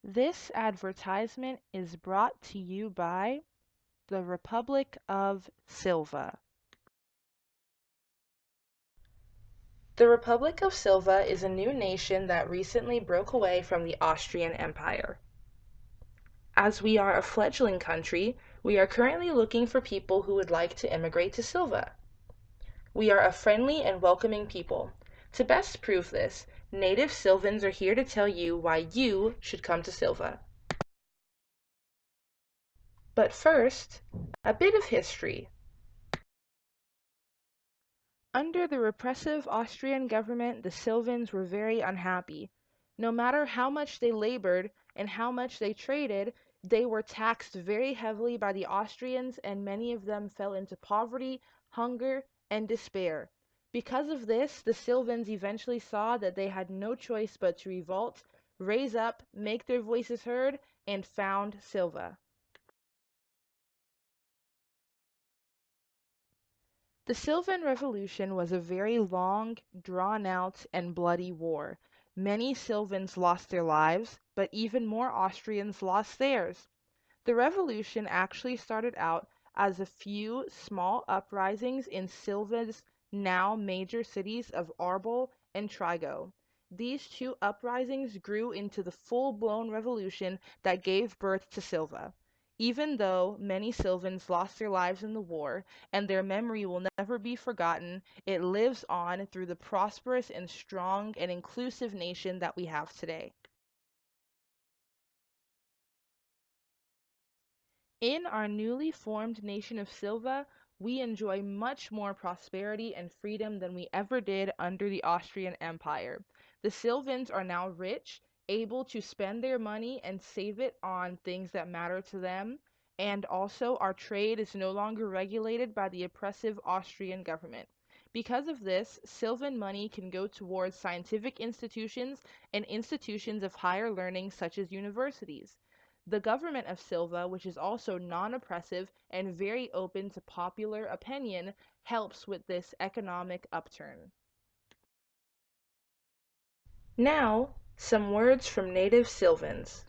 This advertisement is brought to you by the Republic of Silva. The Republic of Silva is a new nation that recently broke away from the Austrian Empire. As we are a fledgling country, we are currently looking for people who would like to immigrate to Silva. We are a friendly and welcoming people. To best prove this, native Silvans are here to tell you why you should come to Silva. But first, a bit of history. Under the repressive Austrian government, the Silvans were very unhappy. No matter how much they labored and how much they traded, they were taxed very heavily by the Austrians, and many of them fell into poverty, hunger, and despair. Because of this, the Silvans eventually saw that they had no choice but to revolt, raise up, make their voices heard, and found Silva. The Sylvan Revolution was a very long, drawn-out, and bloody war. Many Sylvans lost their lives, but even more Austrians lost theirs. The revolution actually started out as a few small uprisings in Sylvan's now major cities of Arbol and Trigo. These two uprisings grew into the full-blown revolution that gave birth to Silva. Even though many Sylvans lost their lives in the war, and their memory will never be forgotten, it lives on through the prosperous and strong and inclusive nation that we have today. In our newly formed nation of Silva, we enjoy much more prosperity and freedom than we ever did under the Austrian Empire. The Silvans are now rich, able to spend their money and save it on things that matter to them, and also our trade is no longer regulated by the oppressive Austrian government. Because of this, Sylvan money can go towards scientific institutions and institutions of higher learning such as universities. The government of Silva, which is also non-oppressive and very open to popular opinion, helps with this economic upturn. Now, some words from native Silvans.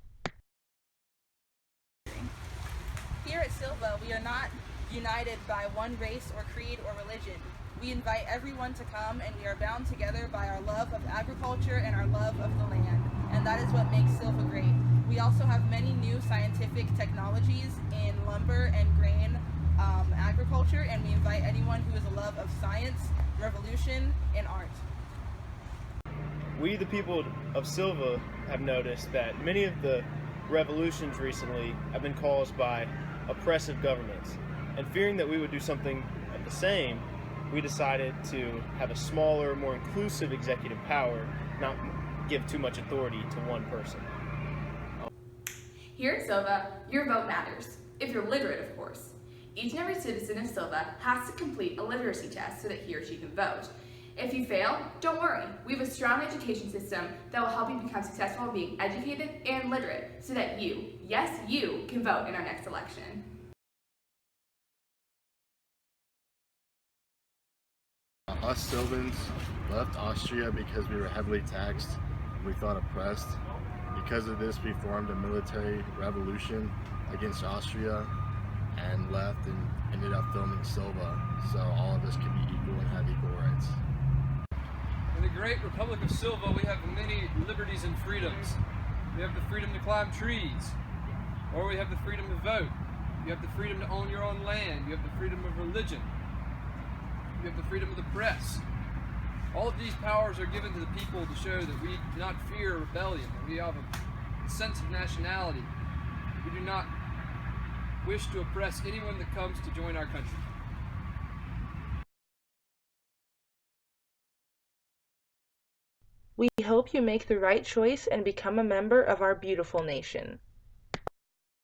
Here at Silva, we are not united by one race or creed or religion. We invite everyone to come, and we are bound together by our love of agriculture and our love of the land, and that is what makes Silva great. We also have many new scientific technologies in lumber and grain agriculture, and we invite anyone who has a love of science, revolution, and art. We, the people of Silva, have noticed that many of the revolutions recently have been caused by oppressive governments. And fearing that we would do something of the same, we decided to have a smaller, more inclusive executive power, not give too much authority to one person. Here at Silva, your vote matters, if you're literate, of course. Each and every citizen of Silva has to complete a literacy test so that he or she can vote. If you fail, don't worry. We have a strong education system that will help you become successful in being educated and literate so that you, yes, you, can vote in our next election. Us Sylvans left Austria because we were heavily taxed and we felt oppressed. Because of this, we formed a military revolution against Austria and left and ended up filming Silva so all of us can be equal and have equal rights. In the great Republic of Silva, we have many liberties and freedoms. We have the freedom to climb trees, or we have the freedom to vote. You have the freedom to own your own land. You have the freedom of religion. You have the freedom of the press. All of these powers are given to the people to show that we do not fear rebellion, that we have a sense of nationality. We do not wish to oppress anyone that comes to join our country. We hope you make the right choice and become a member of our beautiful nation.